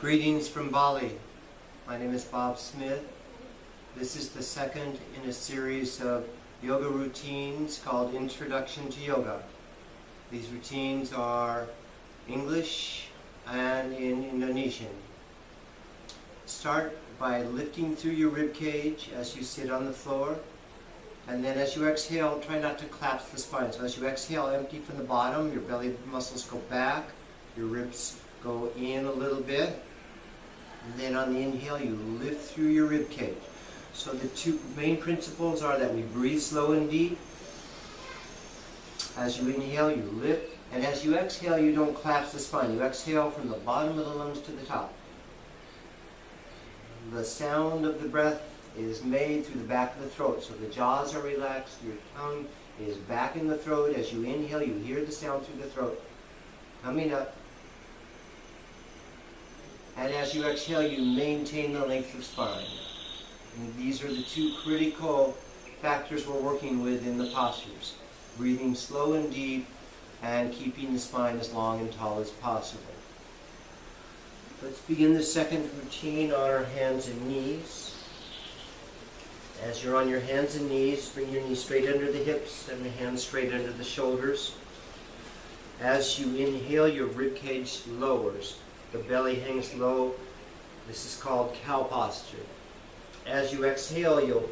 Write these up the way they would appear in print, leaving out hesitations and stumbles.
Greetings from Bali. My name is Bob Smith. This is the second in a series of yoga routines called Introduction to Yoga. These routines are English and in Indonesian. Start by lifting through your rib cage as you sit on the floor, and then as you exhale, try not to collapse the spine. So as you exhale, empty from the bottom, your belly muscles go back, your ribs go in a little bit, and then on the inhale you lift through your rib cage. So the two main principles are that we breathe slow and deep. As you inhale, you lift, and as you exhale, you don't collapse the spine. You exhale from the bottom of the lungs to the top. The sound of the breath is made through the back of the throat, so the jaws are relaxed, your tongue is back in the throat. As you inhale, you hear the sound through the throat coming up. And as you exhale, you maintain the length of spine. And these are the two critical factors we're working with in the postures. Breathing slow and deep and keeping the spine as long and tall as possible. Let's begin the second routine on our hands and knees. As you're on your hands and knees, bring your knees straight under the hips and the hands straight under the shoulders. As you inhale, your rib cage lowers. The belly hangs low. This is called cow posture. As you exhale, you'll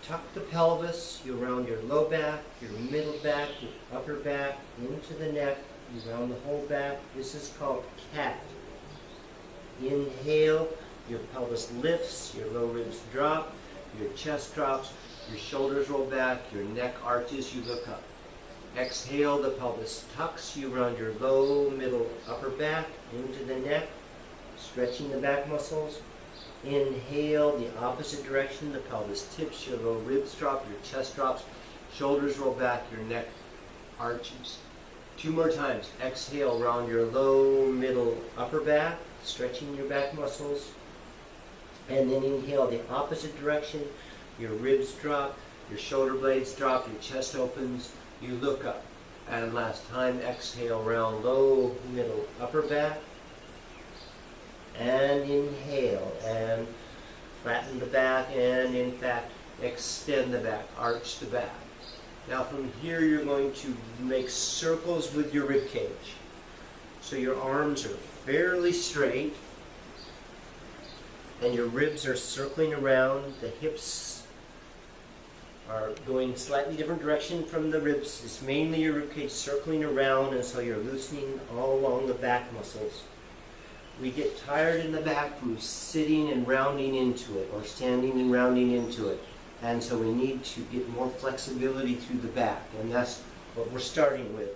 tuck the pelvis, you'll round your low back, your middle back, your upper back, into the neck, you round the whole back. This is called cat. Inhale, your pelvis lifts, your low ribs drop, your chest drops, your shoulders roll back, your neck arches, you look up. Exhale, the pelvis tucks, you round your low, middle, upper back, into the neck, stretching the back muscles. Inhale, the opposite direction, the pelvis tips, your low ribs drop, your chest drops, shoulders roll back, your neck arches. Two more times. Exhale, round your low, middle, upper back, stretching your back muscles. And then inhale, the opposite direction, your ribs drop, your shoulder blades drop, your chest opens, you look up. And last time, exhale, round low, middle, upper back. And inhale, and flatten the back, and in fact, extend the back, arch the back. Now from here, you're going to make circles with your rib cage. So your arms are fairly straight, and your ribs are circling around. The hips are going slightly different direction from the ribs. It's mainly your rib cage circling around, and so you're loosening all along the back muscles. We get tired in the back from sitting and rounding into it, or standing and rounding into it. And so we need to get more flexibility through the back, and that's what we're starting with.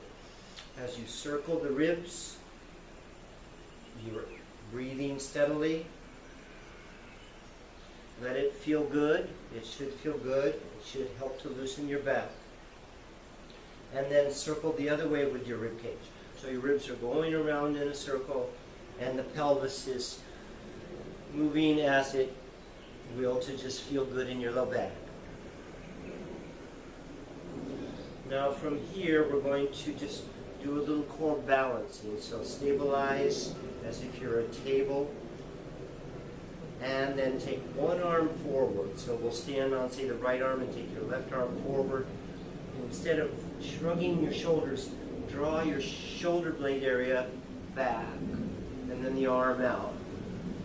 As you circle the ribs, you're breathing steadily. Let it feel good. It should feel good. It should help to loosen your back. And then circle the other way with your rib cage. So your ribs are going around in a circle, and the pelvis is moving as it will to just feel good in your low back. Now from here, we're going to just do a little core balancing. So stabilize as if you're a table. And then take one arm forward. So we'll stand on, say, the right arm and take your left arm forward. Instead of shrugging your shoulders, draw your shoulder blade area back. And then the arm out.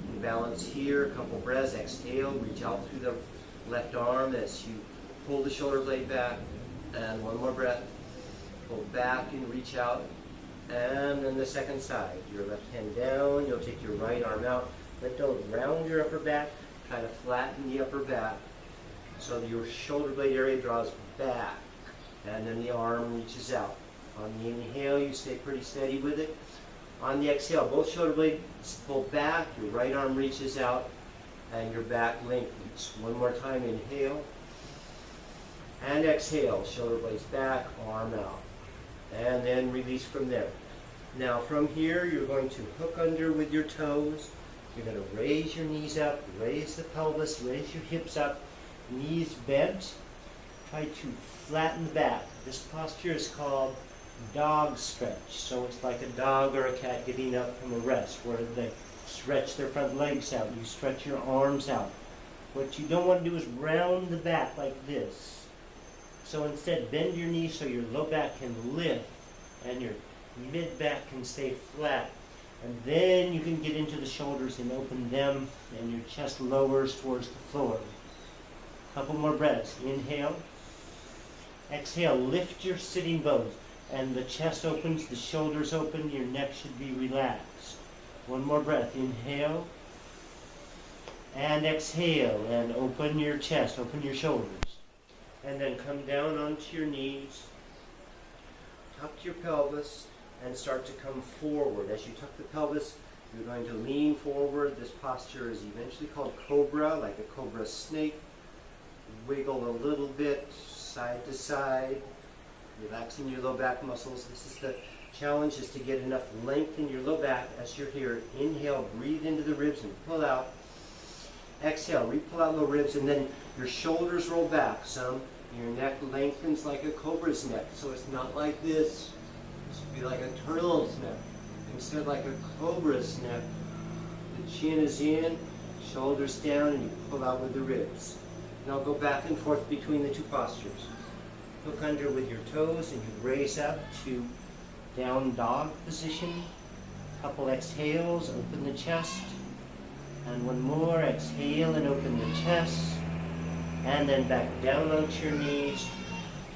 And balance here, a couple breaths. Exhale, reach out through the left arm as you pull the shoulder blade back. And one more breath. Pull back and reach out. And then the second side. Your left hand down, you'll take your right arm out. But don't round your upper back. Try to flatten the upper back so that your shoulder blade area draws back. And then the arm reaches out. On the inhale, you stay pretty steady with it. On the exhale, both shoulder blades pull back. Your right arm reaches out. And your back lengthens. One more time, inhale. And exhale. Shoulder blades back, arm out. And then release from there. Now from here, you're going to hook under with your toes. You're going to raise your knees up, raise the pelvis, raise your hips up, knees bent. Try to flatten the back. This posture is called dog stretch. So it's like a dog or a cat getting up from a rest, where the stretch their front legs out. You stretch your arms out. What you don't want to do is round the back like this. So instead, bend your knees so your low back can lift and your mid back can stay flat. And then you can get into the shoulders and open them, and your chest lowers towards the floor. Couple more breaths. Inhale. Exhale. Lift your sitting bones. And the chest opens, the shoulders open, your neck should be relaxed. One more breath. Inhale. And exhale. And open your chest, open your shoulders. And then come down onto your knees. Tuck your pelvis and start to come forward. As you tuck the pelvis, you're going to lean forward. This posture is eventually called cobra, like a cobra snake. Wiggle a little bit, side to side, relaxing your low back muscles. This is the challenge, is to get enough length in your low back as you're here. Inhale, breathe into the ribs and pull out. Exhale, re-pull out low ribs, and then your shoulders roll back some. Your neck lengthens like a cobra's neck, so it's not like this. This would be like a turtle's neck. Instead, like a cobra's neck. The chin is in, shoulders down, and you pull out with the ribs. Now go back and forth between the two postures. Hook under with your toes, and you raise up to down dog position. Couple exhales, open the chest. And one more, exhale and open the chest. And then back down onto your knees.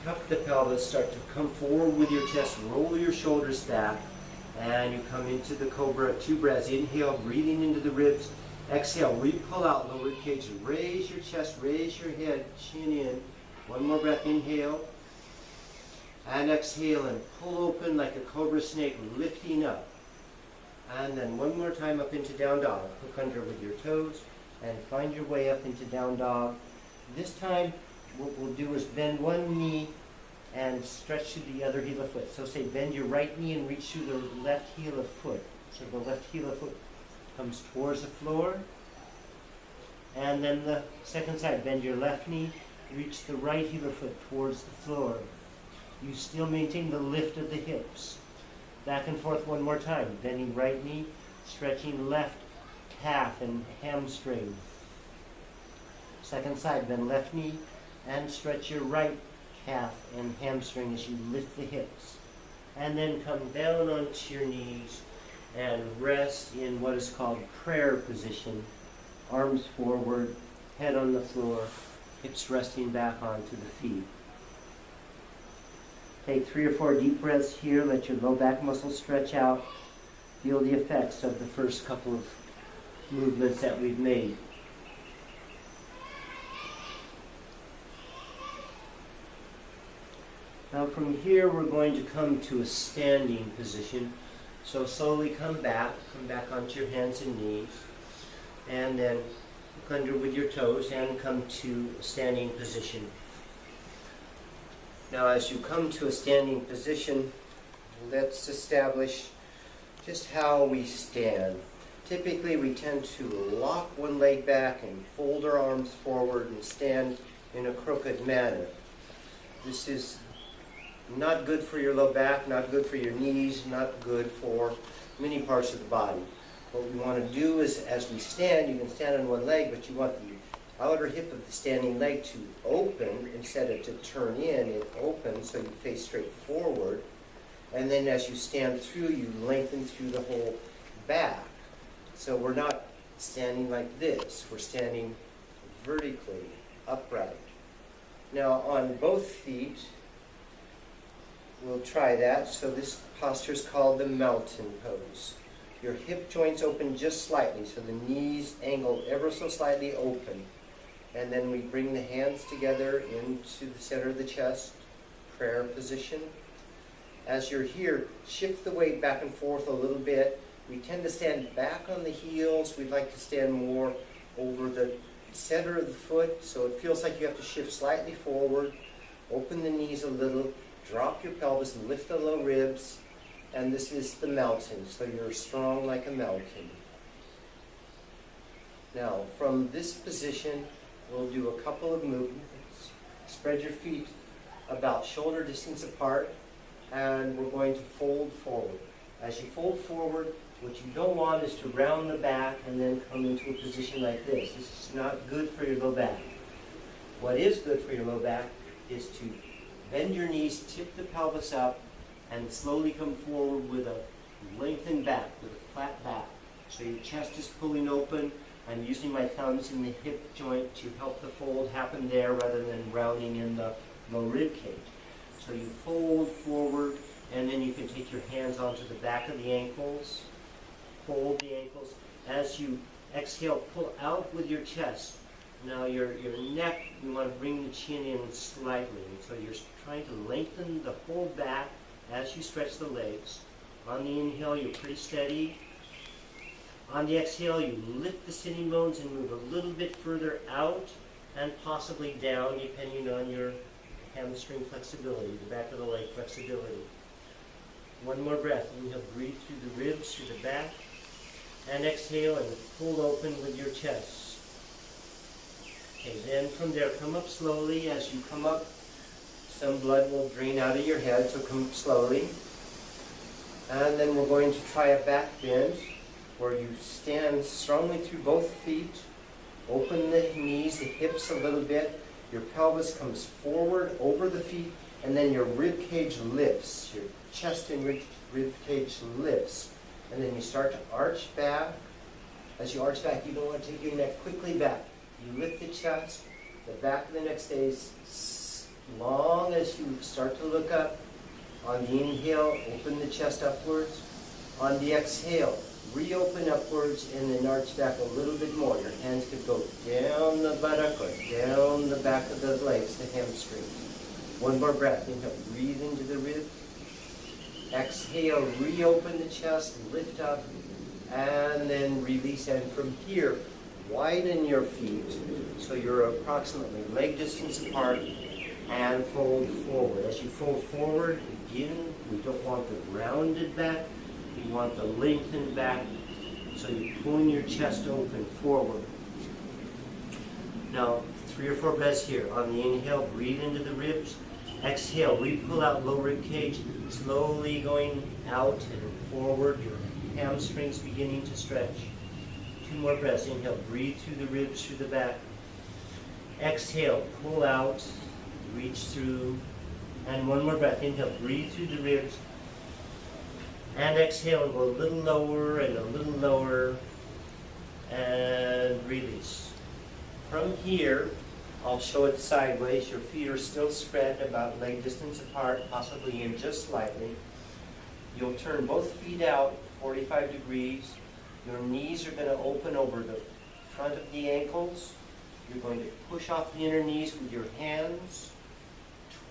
Tuck the pelvis, start to come forward with your chest, roll your shoulders back. And you come into the cobra, 2 breaths. Inhale, breathing into the ribs. Exhale, re-pull out lower rib cage. Raise your chest, raise your head, chin in. One more breath, inhale. And exhale and pull open like a cobra snake, lifting up. And then one more time up into down dog. Hook under with your toes and find your way up into down dog. This time, what we'll do is bend one knee and stretch to the other heel of foot. So say bend your right knee and reach through the left heel of foot. So the left heel of foot comes towards the floor. And then the second side, bend your left knee, reach the right heel of foot towards the floor. You still maintain the lift of the hips. Back and forth one more time. Bending right knee, stretching left calf and hamstring. Second side, bend left knee and stretch your right calf and hamstring as you lift the hips. And then come down onto your knees and rest in what is called prayer position. Arms forward, head on the floor, hips resting back onto the feet. Take 3 or 4 deep breaths here. Let your low back muscles stretch out. Feel the effects of the first couple of movements that we've made. Now from here we're going to come to a standing position. So slowly come back onto your hands and knees. And then hook under with your toes and come to a standing position. Now as you come to a standing position, let's establish just how we stand. Typically we tend to lock one leg back and fold our arms forward and stand in a crooked manner. This is not good for your low back, not good for your knees, not good for many parts of the body. What we want to do is, as we stand, you can stand on one leg, but you want the outer hip of the standing leg to open instead of to turn in. It opens so you face straight forward. And then as you stand through, you lengthen through the whole back. So we're not standing like this. We're standing vertically, upright. Now on both feet, we'll try that. So this posture is called the mountain pose. Your hip joints open just slightly, so the knees angle ever so slightly open. And then we bring the hands together into the center of the chest, prayer position. As you're here, shift the weight back and forth a little bit. We tend to stand back on the heels. We'd like to stand more over the center of the foot, so it feels like you have to shift slightly forward. Open the knees a little, drop your pelvis and lift the low ribs. And this is the mountain, so you're strong like a mountain. Now, from this position, we'll do a couple of movements. Spread your feet about shoulder distance apart, and we're going to fold forward. As you fold forward, What you don't want is to round the back and then come into a position like this. This is not good for your low back. What is good for your low back is to bend your knees, tip the pelvis up, and slowly come forward with a lengthened back, with a flat back. So your chest is pulling open. I'm using my thumbs in the hip joint to help the fold happen there rather than rounding in the low rib cage. So you fold forward, and then you can take your hands onto the back of the ankles, fold the ankles. As you exhale, pull out with your chest. Now your neck, you want to bring the chin in slightly. And so you're trying to lengthen the whole back as you stretch the legs. On the inhale, you're pretty steady. On the exhale, you lift the sitting bones and move a little bit further out and possibly down, depending on your hamstring flexibility, the back of the leg flexibility. One more breath. Inhale, breathe through the ribs, through the back. And exhale and pull open with your chest. Okay, then from there, come up slowly. As you come up, some blood will drain out of your head, so come up slowly. And then we're going to try a back bend, where you stand strongly through both feet, open the knees, the hips a little bit, your pelvis comes forward over the feet, and then your rib cage lifts, your chest and rib cage lifts, and then you start to arch back. As you arch back, you don't want to take your neck quickly back. You lift the chest, the back of the neck stays long as you start to look up. On the inhale, open the chest upwards. On the exhale, reopen upwards and then arch back a little bit more. Your hands could go down the buttock or down the back of the legs, the hamstring. One more breath. Inhale, breathe into the ribs. Exhale, reopen the chest, lift up, and then release. And from here, widen your feet so you're approximately leg distance apart and fold forward. As you fold forward, again, we don't want the rounded back. We want the lengthened back, so you're pulling your chest open forward. Now, 3 or 4 breaths here. On the inhale, breathe into the ribs. Exhale, re-pull out low rib cage, slowly going out and forward. Your hamstrings beginning to stretch. 2 more breaths. Inhale, breathe through the ribs, through the back. Exhale, pull out, reach through. And 1 more breath. Inhale, breathe through the ribs. And exhale, and go a little lower and a little lower, and release. From here, I'll show it sideways. Your feet are still spread about leg distance apart, possibly in just slightly. You'll turn both feet out 45 degrees. Your knees are going to open over the front of the ankles. You're going to push off the inner knees with your hands,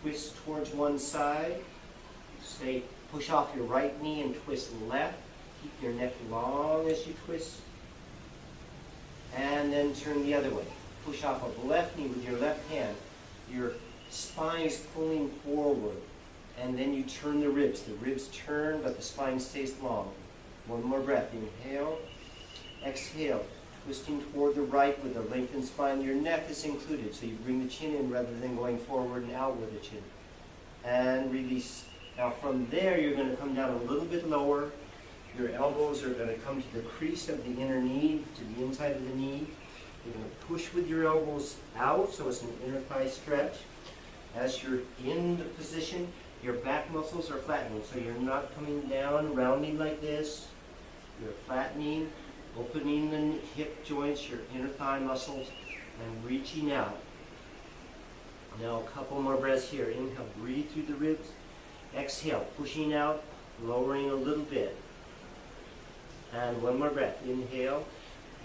twist towards one side, stay. Push off your right knee and twist left. Keep your neck long as you twist. And then turn the other way. Push off of the left knee with your left hand. Your spine is pulling forward. And then you turn the ribs. The ribs turn, but the spine stays long. 1 more breath. Inhale. Exhale. Twisting toward the right with a lengthened spine. Your neck is included, so you bring the chin in rather than going forward and out with the chin. And release. Now from there, you're going to come down a little bit lower. Your elbows are going to come to the crease of the inner knee, to the inside of the knee. You're going to push with your elbows out, so it's an inner thigh stretch. As you're in the position, your back muscles are flattening, so you're not coming down, rounding like this. You're flattening, opening the hip joints, your inner thigh muscles, and reaching out. Now a couple more breaths here. Inhale, breathe through the ribs. Exhale, pushing out, lowering a little bit. And 1 more breath. Inhale.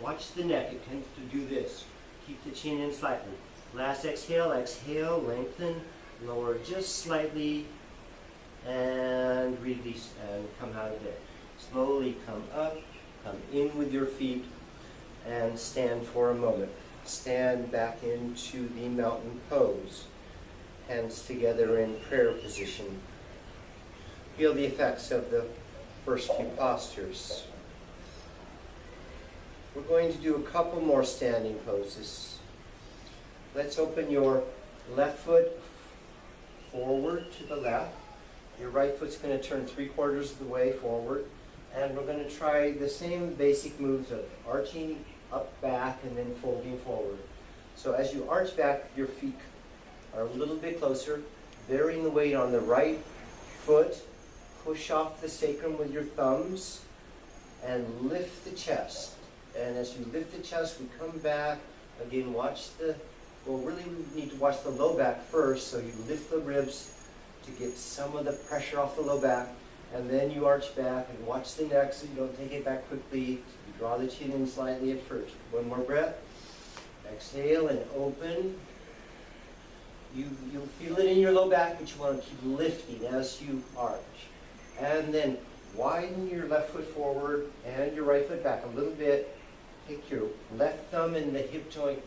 Watch the neck. It tends to do this. Keep the chin in slightly. Last exhale. Exhale, lengthen, lower just slightly, and release, and come out of there. Slowly come up, come in with your feet, and stand for a moment. Stand back into the mountain pose. Hands together in prayer position. Feel the effects of the first few postures. We're going to do a couple more standing poses. Let's open your left foot forward to the left. Your right foot's going to turn 3/4 of the way forward. And we're going to try the same basic moves of arching up, back, and then folding forward. So as you arch back, your feet are a little bit closer, bearing the weight on the right foot. Push off the sacrum with your thumbs and lift the chest. And as you lift the chest, we come back. Again, really we need to watch the low back first, so you lift the ribs to get some of the pressure off the low back. And then you arch back and watch the neck so you don't take it back quickly. You draw the chin in slightly at first. One more breath. Exhale and open. You'll feel it in your low back, but you want to keep lifting as you arch. And then widen your left foot forward and your right foot back a little bit. Take your left thumb in the hip joint.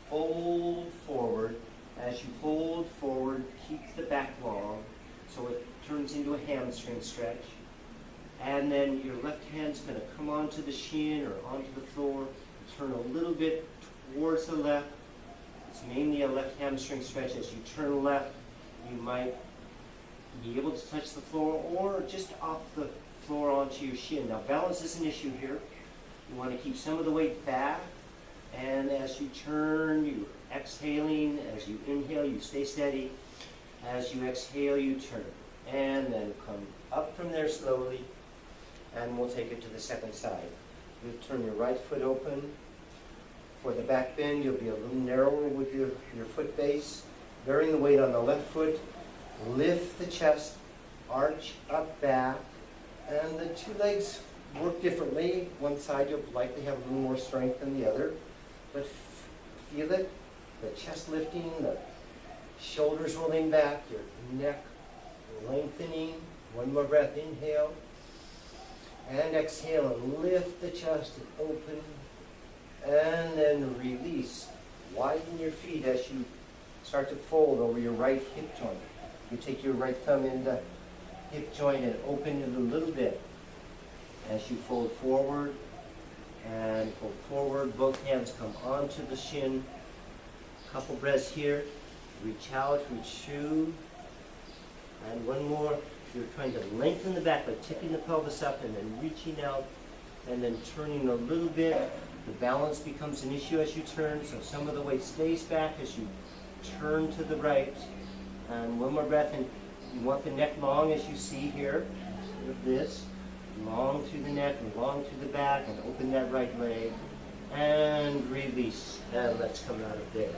Fold forward. As you fold forward, keep the back long so it turns into a hamstring stretch. And then your left hand's going to come onto the shin or onto the floor. Turn a little bit towards the left. It's mainly a left hamstring stretch. As you turn left, you might be able to touch the floor or just off the floor onto your shin. Now balance is an issue here. You want to keep some of the weight back, and as you turn, you exhaling. As you inhale, you stay steady. As you exhale, you turn. And then come up from there slowly, and we'll take it to the second side. You turn your right foot open. For the back bend, you'll be a little narrower with your foot base. Bearing the weight on the left foot, lift the chest, arch up, back, and the two legs work differently. One side you'll likely have a little more strength than the other, but feel it, the chest lifting, the shoulders rolling back, your neck lengthening. One more breath, inhale, and exhale, and lift the chest and open, and then release. Widen your feet as you start to fold over your right hip joint. You take your right thumb in the hip joint and open it a little bit. As you fold forward and fold forward, both hands come onto the shin. Couple breaths here. Reach out, reach through. And one more. You're trying to lengthen the back by tipping the pelvis up and then reaching out and then turning a little bit. The balance becomes an issue as you turn, so some of the weight stays back as you turn to the right. And one more breath, and you want the neck long as you see here, with this. Long through the neck and long through the back, and open that right leg. And release. And let's come out of there.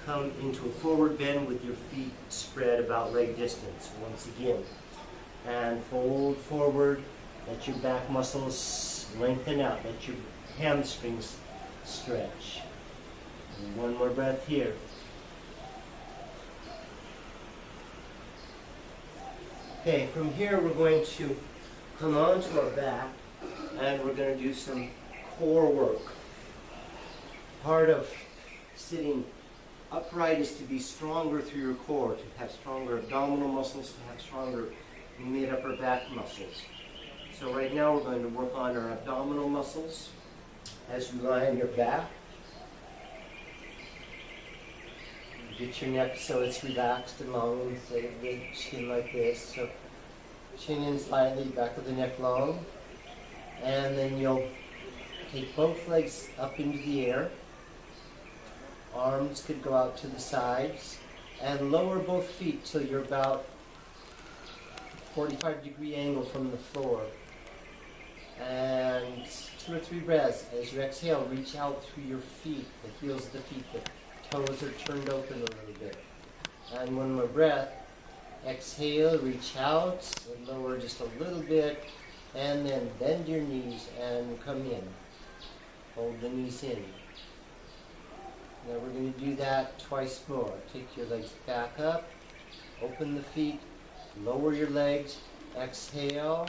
Come into a forward bend with your feet spread about leg distance once again. And fold forward. Let your back muscles lengthen out. Let your hamstrings stretch. And one more breath here. Okay, from here we're going to come onto our back and we're going to do some core work. Part of sitting upright is to be stronger through your core, to have stronger abdominal muscles, to have stronger mid-upper back muscles. So right now we're going to work on our abdominal muscles as you lie on your back. Get your neck so it's relaxed and long instead of the chin like this. So chin in slightly, back of the neck long. And then you'll take both legs up into the air. Arms could go out to the sides. And lower both feet till you're about 45-degree angle from the floor. And 2 or 3 breaths. As you exhale, reach out through your feet, the heels of the feet. The toes are turned open a little bit. And one more breath. Exhale, reach out, and lower just a little bit. And then bend your knees and come in. Hold the knees in. Now we're going to do that twice more. Take your legs back up. Open the feet. Lower your legs. Exhale.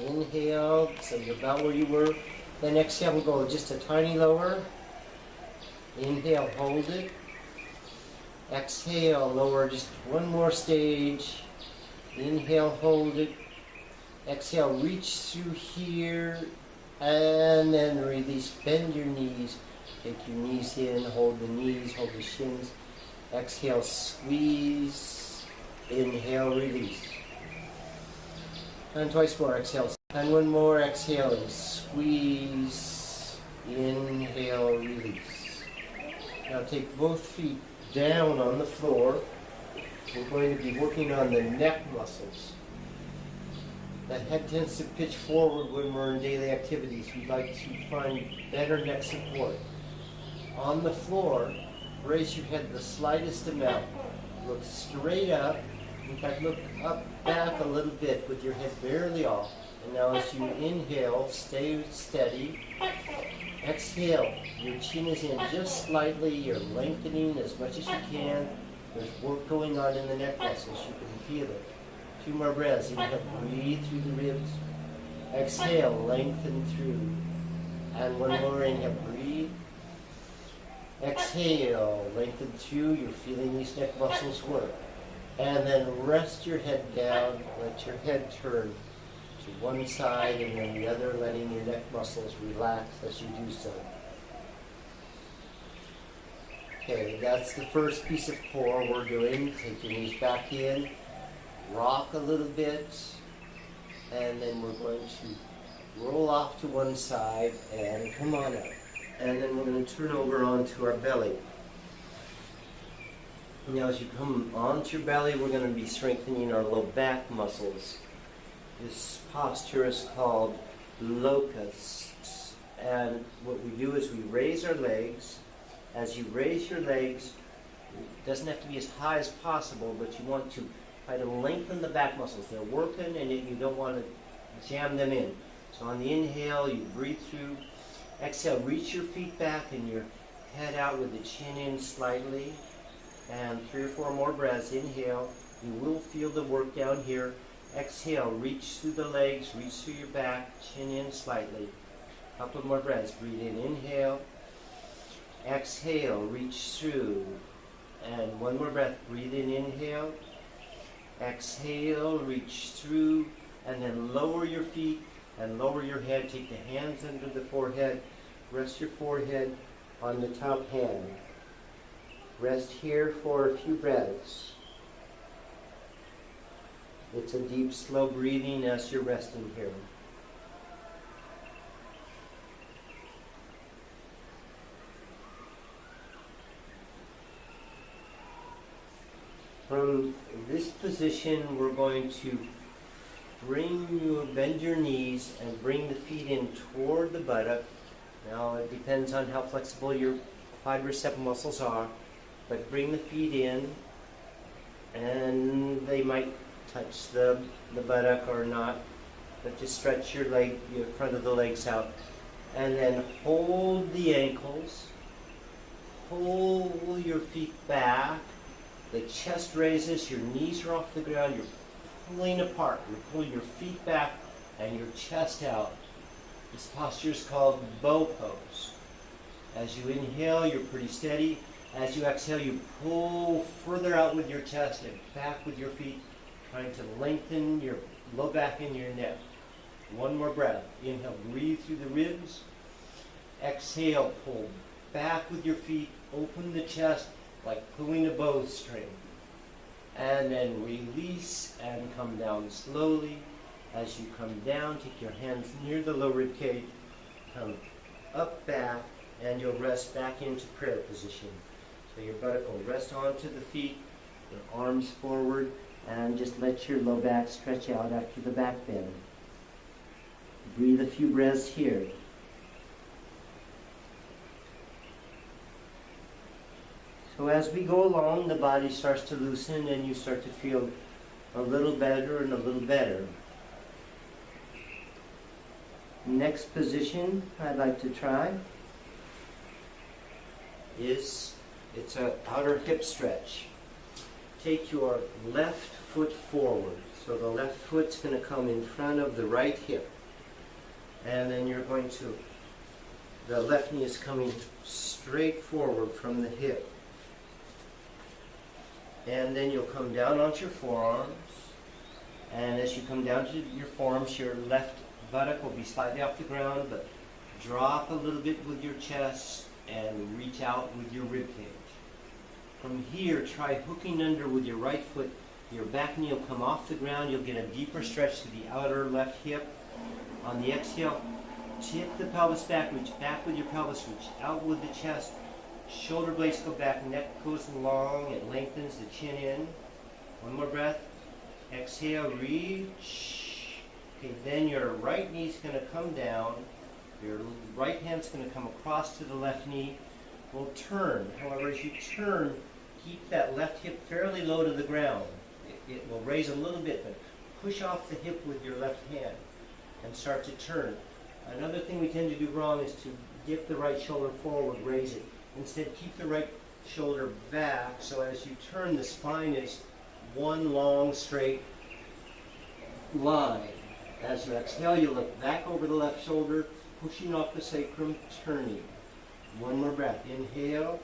Inhale. So you're about where you were. Then exhale, we'll go just a tiny lower. Inhale, hold it. Exhale, lower just one more stage. Inhale, hold it. Exhale, reach through here. And then release. Bend your knees. Take your knees in. Hold the knees. Hold the shins. Exhale, squeeze. Inhale, release. And twice more, exhale. And one more, exhaling. Squeeze, inhale, release. Now take both feet down on the floor. We're going to be working on the neck muscles. The head tends to pitch forward when we're in daily activities. We'd like to find better neck support. On the floor, raise your head the slightest amount. Look straight up. In fact, look up, back a little bit with your head barely off. And now as you inhale, stay steady. Exhale, your chin is in just slightly. You're lengthening as much as you can. There's work going on in the neck muscles. You can feel it. 2 more breaths. Inhale, breathe through the ribs. Exhale, lengthen through. And one more, inhale, breathe. Exhale, lengthen through. You're feeling these neck muscles work. And then rest your head down. Let your head turn to one side and then the other, letting your neck muscles relax as you do so. Okay, that's the first piece of core we're doing. Take your knees back in. Rock a little bit, and then we're going to roll off to one side and come on up. And then we're going to turn over onto our belly. Now as you come onto your belly, we're going to be strengthening our low back muscles. This posture is called locusts. And what we do is we raise our legs. As you raise your legs, it doesn't have to be as high as possible, but you want to try to lengthen the back muscles. They're working and you don't want to jam them in. So on the inhale, you breathe through. Exhale, reach your feet back and your head out with the chin in slightly. And 3 or 4 more breaths. Inhale. You will feel the work down here. Exhale, reach through the legs, reach through your back, chin in slightly. A couple more breaths. Breathe in, inhale. Exhale, reach through. And one more breath. Breathe in, inhale. Exhale, reach through, and then lower your feet and lower your head. Take the hands under the forehead. Rest your forehead on the top hand. Rest here for a few breaths. It's a deep, slow breathing as you're resting here. From this position, we're going to bend your knees and bring the feet in toward the buttock. Now, it depends on how flexible your quadricep muscles are, but bring the feet in, and they might touch the buttock or not, but just stretch your front of the legs out. And then hold the ankles, pull your feet back. The chest raises, your knees are off the ground, you're pulling apart. You're pulling your feet back and your chest out. This posture is called bow pose. As you inhale, you're pretty steady. As you exhale, you pull further out with your chest and back with your feet, trying to lengthen your low back and your neck. One more breath. Inhale, breathe through the ribs. Exhale, pull back with your feet, open the chest, like pulling a bowstring. And then release and come down slowly. As you come down, take your hands near the low rib cage, come up, back, and you'll rest back into prayer position. So your buttock will rest onto the feet, your arms forward, and just let your low back stretch out after the back bend. Breathe a few breaths here. So as we go along, the body starts to loosen and you start to feel a little better and a little better. Next position I'd like to try is, it's an outer hip stretch. Take your left foot forward. So the left foot's going to come in front of the right hip. And then you're going to, the left knee is coming straight forward from the hip. And then you'll come down onto your forearms. And as you come down to your forearms, your left buttock will be slightly off the ground, but drop a little bit with your chest and reach out with your rib cage. From here, try hooking under with your right foot Your back knee will come off the ground. You'll get a deeper stretch to the outer left hip. On the exhale, tip the pelvis back, reach back with your pelvis, reach out with the chest. Shoulder blades go back, neck goes long, it lengthens the chin in. One more breath. Exhale, reach. Okay, then your right knee's going to come down. Your right hand's going to come across to the left knee. We'll turn. However, as you turn, keep that left hip fairly low to the ground. It will raise a little bit, but push off the hip with your left hand and start to turn. Another thing we tend to do wrong is to dip the right shoulder forward, raise it. Instead, keep the right shoulder back, so as you turn, the spine is one long, straight line. As you exhale, you look back over the left shoulder, pushing off the sacrum, turning. One more breath. Inhale,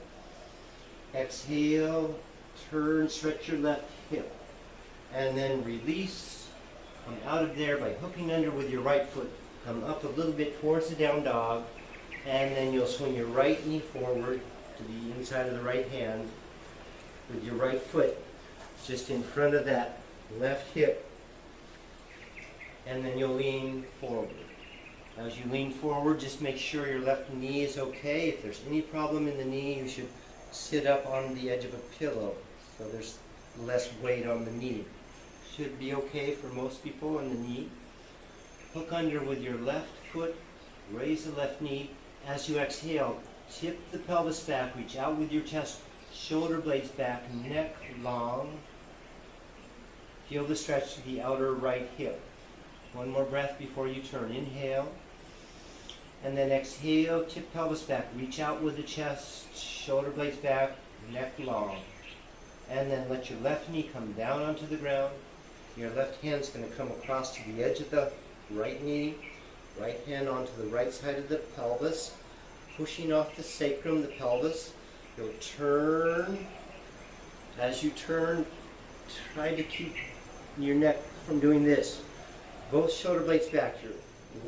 exhale, turn, stretch your left hip. And then release. Come out of there by hooking under with your right foot. Come up a little bit towards the down dog. And then you'll swing your right knee forward to the inside of the right hand with your right foot just in front of that left hip. And then you'll lean forward. As you lean forward, just make sure your left knee is okay. If there's any problem in the knee, you should sit up on the edge of a pillow so there's less weight on the knee. Should be okay for most people on the knee. Hook under with your left foot, raise the left knee. As you exhale, tip the pelvis back, reach out with your chest, shoulder blades back, neck long. Feel the stretch to the outer right hip. One more breath before you turn. Inhale. And then exhale, tip pelvis back, reach out with the chest, shoulder blades back, neck long. And then let your left knee come down onto the ground. Your left hand's going to come across to the edge of the right knee. Right hand onto the right side of the pelvis, pushing off the sacrum, the pelvis. You'll turn. As you turn, try to keep your neck from doing this. Both shoulder blades back, your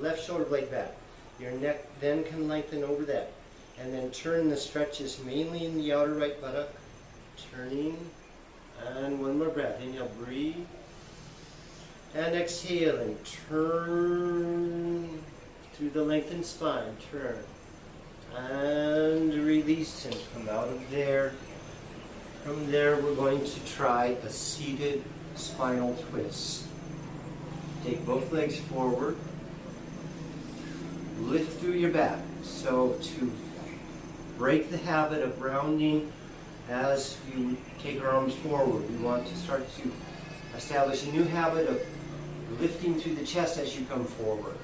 left shoulder blade back. Your neck then can lengthen over that. And then turn. The stretches mainly in the outer right buttock. Turning. And one more breath. Inhale, breathe. And exhale and turn through the lengthened spine. Turn. And release and come out of there. From there, we're going to try a seated spinal twist. Take both legs forward. Lift through your back. So to break the habit of rounding as you take our arms forward, we want to start to establish a new habit of lifting through the chest as you come forward.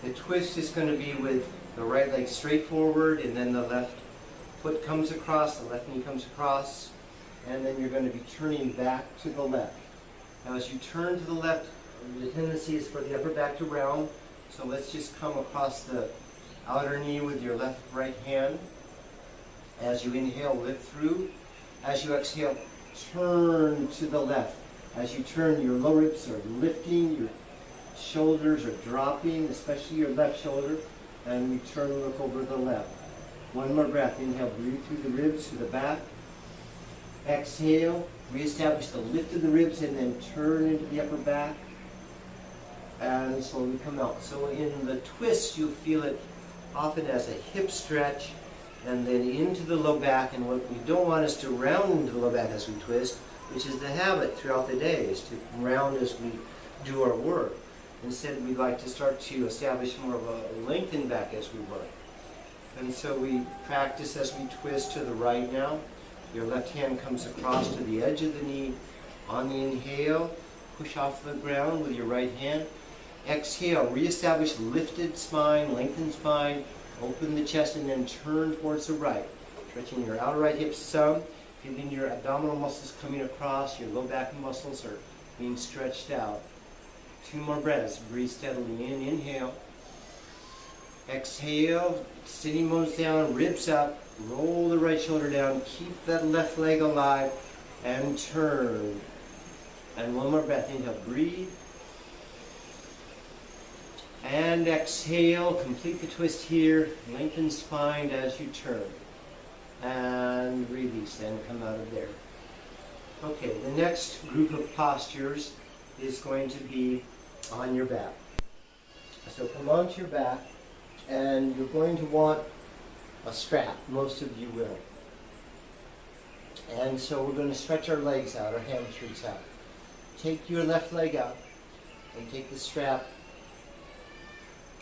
The twist is going to be with the right leg straight forward, and then the left foot comes across, the left knee comes across, and then you're going to be turning back to the left. Now as you turn to the left, the tendency is for the upper back to round, so let's just come across the outer knee with your left right hand. As you inhale, lift through. As you exhale, turn to the left. As you turn, your lower ribs are lifting, your shoulders are dropping, especially your left shoulder, and we turn and look over the left. One more breath. Inhale, breathe through the ribs to the back. Exhale, reestablish the lift of the ribs, and then turn into the upper back, and slowly come out. So in the twist, you'll feel it often as a hip stretch, and then into the low back. And what we don't want is to round into the low back as we twist, which is the habit throughout the day, is to round as we do our work. Instead, we'd like to start to establish more of a lengthened back as we work. And so we practice as we twist to the right now. Your left hand comes across to the edge of the knee. On the inhale, push off the ground with your right hand. Exhale, reestablish lifted spine, lengthened spine, open the chest, and then turn towards the right. Stretching your outer right hip some, feeling your abdominal muscles coming across, your low back muscles are being stretched out. 2 more breaths. Breathe steadily in. Inhale. Exhale. Sitting bones down, ribs up. Roll the right shoulder down. Keep that left leg alive. And turn. And 1 more breath. Inhale. Breathe. And exhale. Complete the twist here. Lengthen spine as you turn. And release. And come out of there. Okay, the next group of postures is going to be on your back. So come onto your back, and you're going to want a strap. Most of you will. And so we're going to stretch our legs out, our hamstrings out. Take your left leg out and take the strap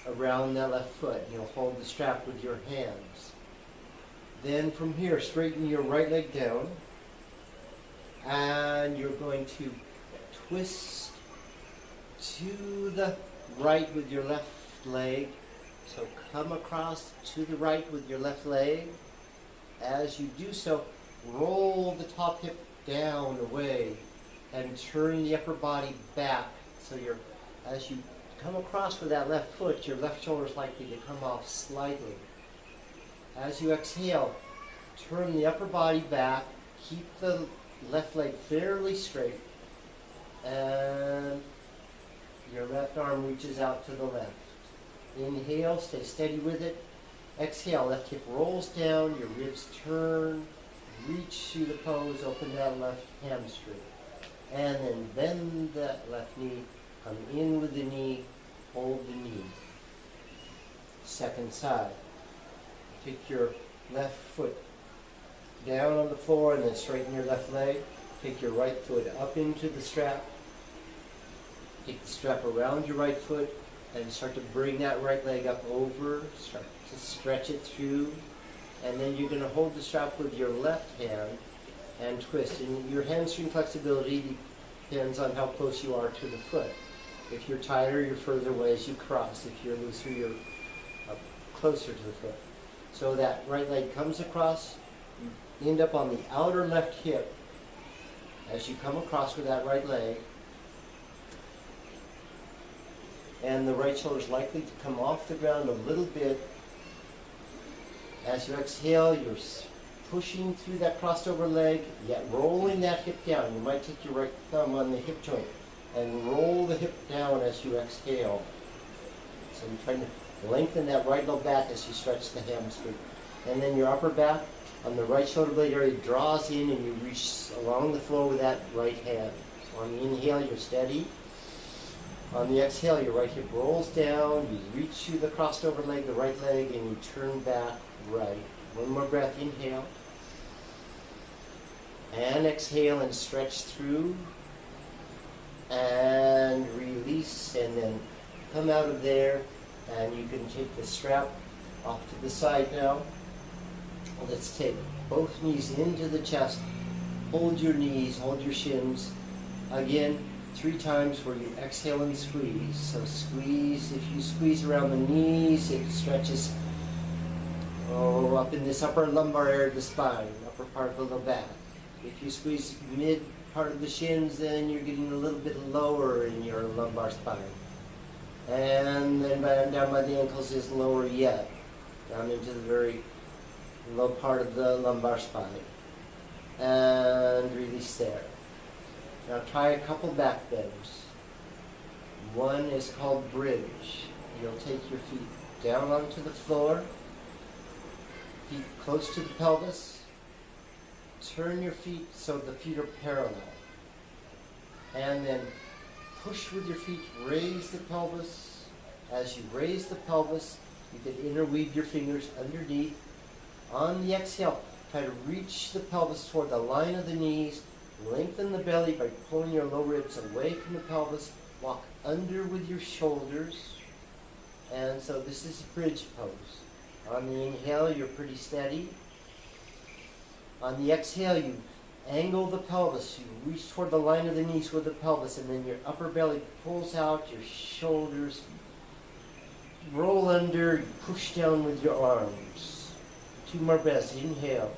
around that left foot. You'll hold the strap with your hands. Then from here, straighten your right leg down, and you're going to twist to the right with your left leg. So come across to the right with your left leg. As you do so, roll the top hip down away and turn the upper body back. So as you come across with that left foot, your left shoulder is likely to come off slightly. As you exhale, turn the upper body back, keep the left leg fairly straight, and your left arm reaches out to the left. Inhale, stay steady with it. Exhale, left hip rolls down, your ribs turn, reach through the pose, open that left hamstring. And then bend that left knee, come in with the knee, hold the knee. Second side. Take your left foot down on the floor and then straighten your left leg. Take your right foot up into the strap. Take the strap around your right foot and start to bring that right leg up over. Start to stretch it through. And then you're going to hold the strap with your left hand and twist. And your hamstring flexibility depends on how close you are to the foot. If you're tighter, you're further away as you cross. If you're looser, you're closer to the foot. So that right leg comes across. You end up on the outer left hip as you come across with that right leg. And the right shoulder is likely to come off the ground a little bit. As you exhale, you're pushing through that crossed over leg, yet rolling that hip down. You might take your right thumb on the hip joint and roll the hip down as you exhale. So you're trying to lengthen that right low back as you stretch the hamstring. And then your upper back on the right shoulder blade area draws in and you reach along the floor with that right hand. So on the inhale, you're steady. On the exhale, your right hip rolls down, you reach through the crossed over leg, the right leg, and you turn back right. One more breath, inhale. And exhale and stretch through. And release, and then come out of there, and you can take the strap off to the side now. Let's take both knees into the chest. Hold your knees, hold your shins. Again, 3 times where you exhale and squeeze. So squeeze, if you squeeze around the knees, it stretches up in this upper lumbar area of the spine, upper part of the low back. If you squeeze mid part of the shins, then you're getting a little bit lower in your lumbar spine. And then down by the ankles is lower yet, down into the very low part of the lumbar spine. And release there. Now try a couple back bends. One is called bridge. You'll take your feet down onto the floor, feet close to the pelvis. Turn your feet so the feet are parallel. And then push with your feet, raise the pelvis. As you raise the pelvis, you can interweave your fingers underneath. On the exhale, try to reach the pelvis toward the line of the knees. Lengthen the belly by pulling your low ribs away from the pelvis. Walk under with your shoulders. And so this is a bridge pose. On the inhale, you're pretty steady. On the exhale, you angle the pelvis. You reach toward the line of the knees with the pelvis, and then your upper belly pulls out, your shoulders roll under, you push down with your arms. 2 more breaths. Inhale.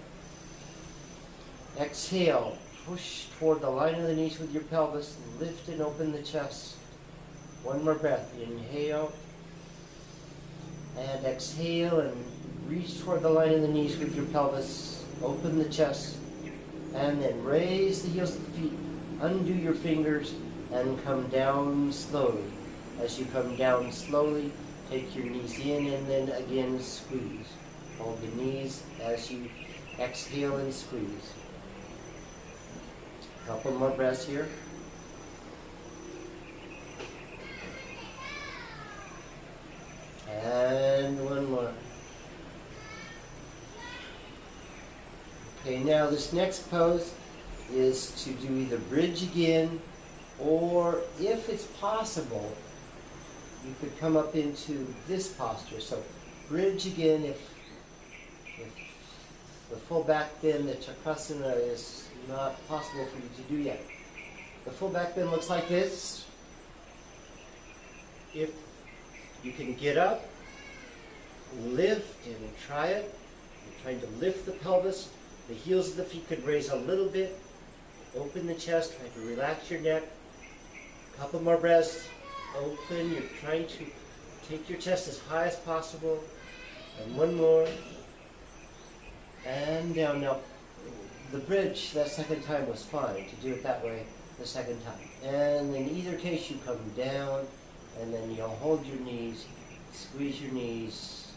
Exhale. Push toward the line of the knees with your pelvis. Lift and open the chest. 1 more breath. Inhale. And exhale and reach toward the line of the knees with your pelvis. Open the chest. And then raise the heels of the feet. Undo your fingers and come down slowly. As you come down slowly, take your knees in and then again squeeze. Hold the knees as you exhale and squeeze. Couple more breaths here. And one more. Okay, now this next pose is to do either bridge again, or if it's possible, you could come up into this posture. So bridge again if the full back bend, the Chakrasana, is not possible for you to do yet. The full back bend looks like this. If you can get up, lift, and try it. You're trying to lift the pelvis. The heels of the feet could raise a little bit. Open the chest, try to relax your neck. A couple more breaths. Open, you're trying to take your chest as high as possible. And one more. And down. Now, the bridge that second time was fine to do it that way the second time. And in either case, you come down, and then you'll hold your knees, squeeze your knees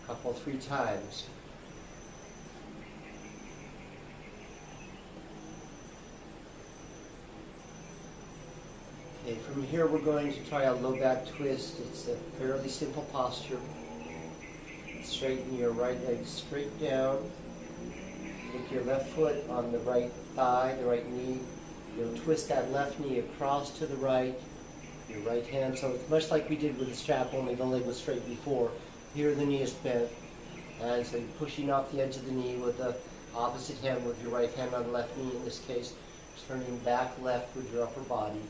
a couple, 3 times. Okay, from here we're going to try a low back twist. It's a fairly simple posture. Straighten your right leg straight down. Take your left foot on the right thigh, the right knee. You'll twist that left knee across to the right, your right hand. So it's much like we did with the strap, only the leg was straight before. Here the knee is bent. And so you're pushing off the edge of the knee with the opposite hand, with your right hand on the left knee in this case. Turning back left with your upper body.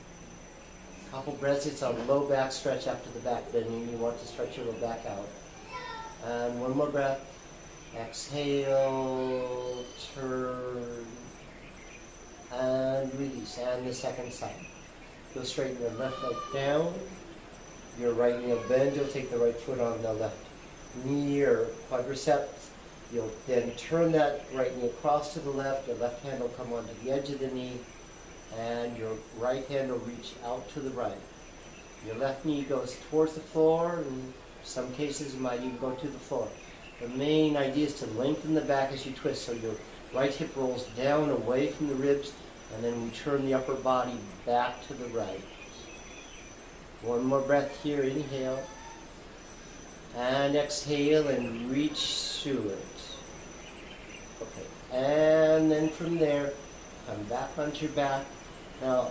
A couple breaths. It's a low back stretch after the back bending. You want to stretch your low back out. And one more breath. Exhale, turn, and release. And the second side. You'll straighten your left leg down. Your right knee will bend. You'll take the right foot on the left knee or quadriceps. You'll then turn that right knee across to the left. Your left hand will come onto the edge of the knee. And your right hand will reach out to the right. Your left knee goes towards the floor. In some cases, it might even go to the floor. The main idea is to lengthen the back as you twist, so your right hip rolls down away from the ribs, and then we turn the upper body back to the right. One more breath here. Inhale. And exhale and reach through it. Okay. And then from there, come back onto your back. Now,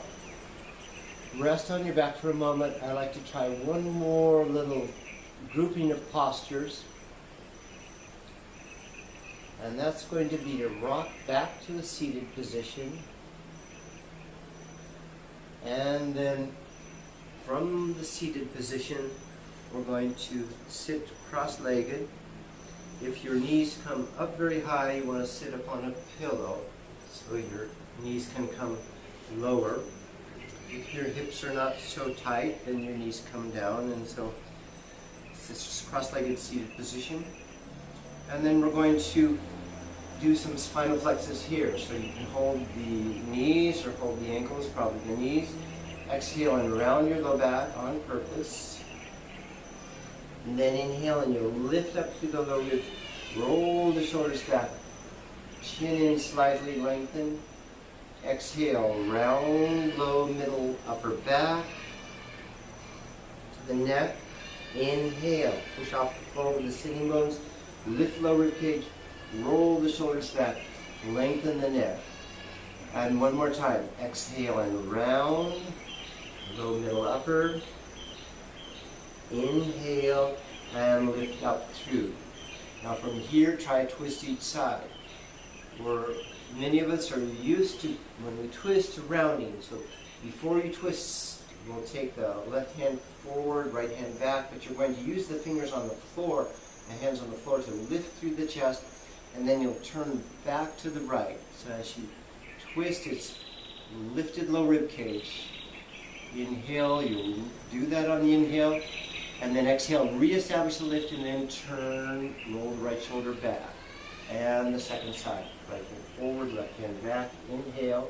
rest on your back for a moment. I like to try one more little grouping of postures. And that's going to be to rock back to a seated position. And then from the seated position, we're going to sit cross-legged. If your knees come up very high, you want to sit upon a pillow so your knees can come lower. If your hips are not so tight, then your knees come down, and so it's just cross-legged seated position. And then we're going to do some spinal flexes here. So you can hold the knees or hold the ankles, probably the knees. Exhale and round your low back on purpose. And then inhale and you'll lift up through the low ribs. Roll the shoulders back. Chin in slightly, lengthen. Exhale, round, low, middle, upper back. To the neck. Inhale, push off the floor with the sitting bones. Lift low rib cage. Roll the shoulders back. Lengthen the neck. And one more time. Exhale and round. Low, middle, upper. Inhale and lift up through. Now from here, try a twist each side. Many of us are used to, when we twist, to rounding. So before you twist, we'll take the left hand forward, right hand back, but you're going to use the fingers on the floor, the hands on the floor, to lift through the chest, and then you'll turn back to the right. So as you twist, it's lifted low rib cage. Inhale, you'll do that on the inhale, and then exhale, reestablish the lift, and then turn, roll the right shoulder back. And the second side, right hand forward, left hand back, inhale.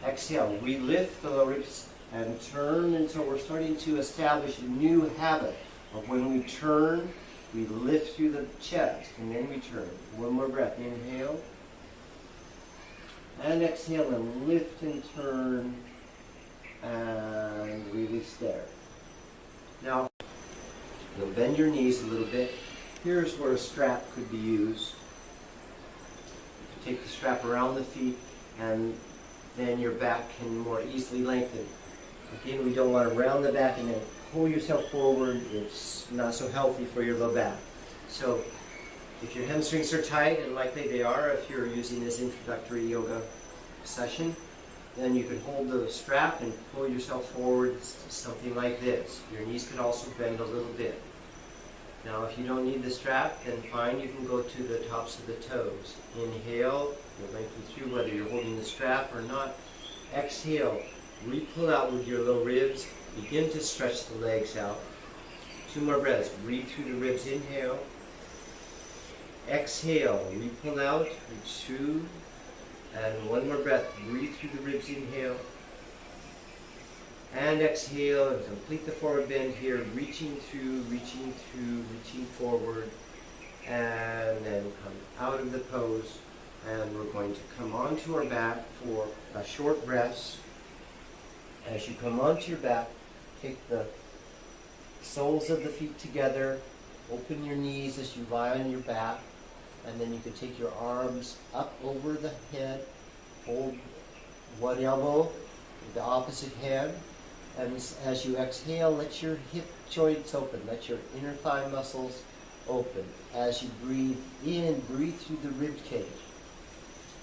Exhale, relift the low ribs and turn, and so we're starting to establish a new habit of when we turn, we lift through the chest, and then we turn. One more breath, inhale. And exhale and lift and turn and release there. Now, you'll bend your knees a little bit. Here's where a strap could be used. Take the strap around the feet and then your back can more easily lengthen. Again, we don't want to round the back and then pull yourself forward. It's not so healthy for your low back. So if your hamstrings are tight, and likely they are if you're using this introductory yoga session, then you can hold the strap and pull yourself forward, something like this. Your knees can also bend a little bit. Now if you don't need the strap, then fine, you can go to the tops of the toes. Inhale, you'll lengthen through whether you're holding the strap or not. Exhale, re-pull out with your low ribs, begin to stretch the legs out. 2 more breaths, breathe through the ribs, inhale. Exhale, re-pull out, reach through. And 1 more breath, breathe through the ribs, inhale. And exhale, and complete the forward bend here, reaching through, reaching forward. And then come out of the pose. And we're going to come onto our back for a short rest. As you come onto your back, take the soles of the feet together, open your knees as you lie on your back. And then you can take your arms up over the head, hold one elbow with the opposite hand, and as you exhale, let your hip joints open, let your inner thigh muscles open. As you breathe in, breathe through the rib cage.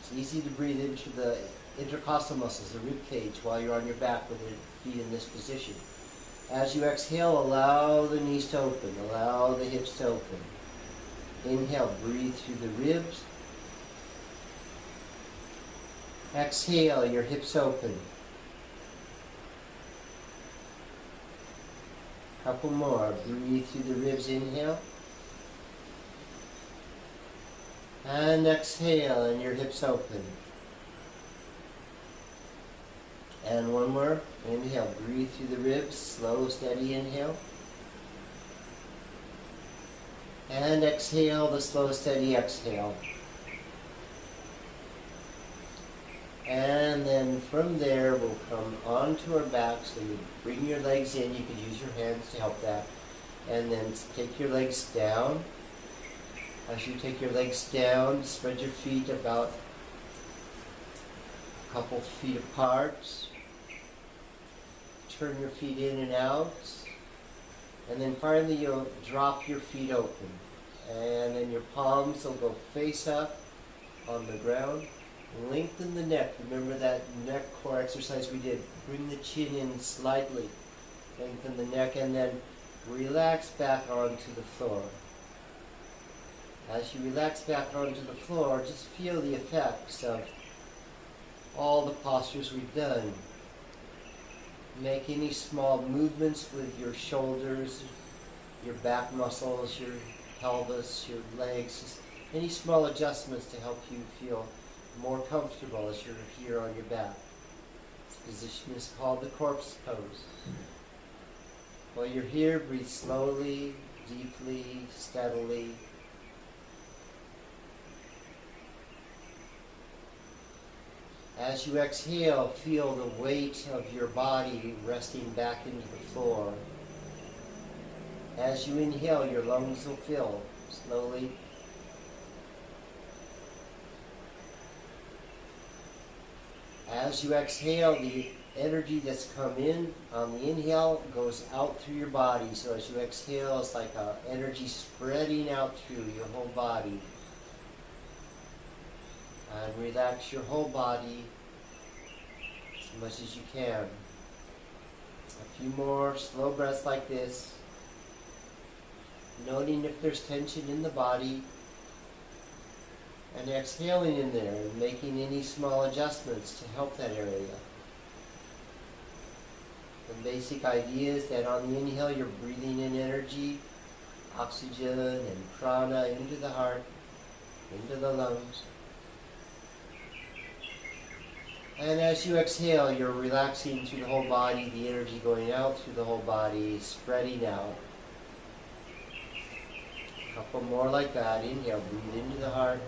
It's easy to breathe into the intercostal muscles, the rib cage, while you're on your back with your feet in this position. As you exhale, allow the knees to open, allow the hips to open. Inhale, breathe through the ribs. Exhale, your hips open. Couple more. Breathe through the ribs, inhale. And exhale, and your hips open. And 1 more. Inhale, breathe through the ribs, slow, steady inhale. And exhale, the slow, steady exhale. And then from there, we'll come onto our back. So you bring your legs in. You can use your hands to help that. And then take your legs down. As you take your legs down, spread your feet about a couple feet apart. Turn your feet in and out. And then finally you'll drop your feet open. And then your palms will go face up on the ground. Lengthen the neck. Remember that neck core exercise we did. Bring the chin in slightly. Lengthen the neck and then relax back onto the floor. As you relax back onto the floor, just feel the effects of all the postures we've done. Make any small movements with your shoulders, your back muscles, your pelvis, your legs, just any small adjustments to help you feel more comfortable as you're here on your back. This position is called the corpse pose. While you're here, breathe slowly, deeply, steadily. As you exhale, feel the weight of your body resting back into the floor. As you inhale, your lungs will fill slowly. As you exhale, the energy that's come in on the inhale goes out through your body. So as you exhale, it's like energy spreading out through your whole body. And relax your whole body as much as you can. A few more slow breaths like this. Noting if there's tension in the body. And exhaling in there and making any small adjustments to help that area. The basic idea is that on the inhale you're breathing in energy, oxygen and prana into the heart, into the lungs. And as you exhale, you're relaxing through the whole body, the energy going out through the whole body, spreading out. A couple more like that. Inhale, breathe into the heart.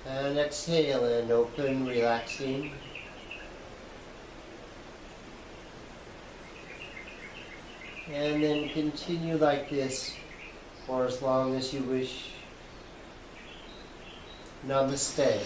And exhale and open, relaxing. And then continue like this for as long as you wish. Namaste.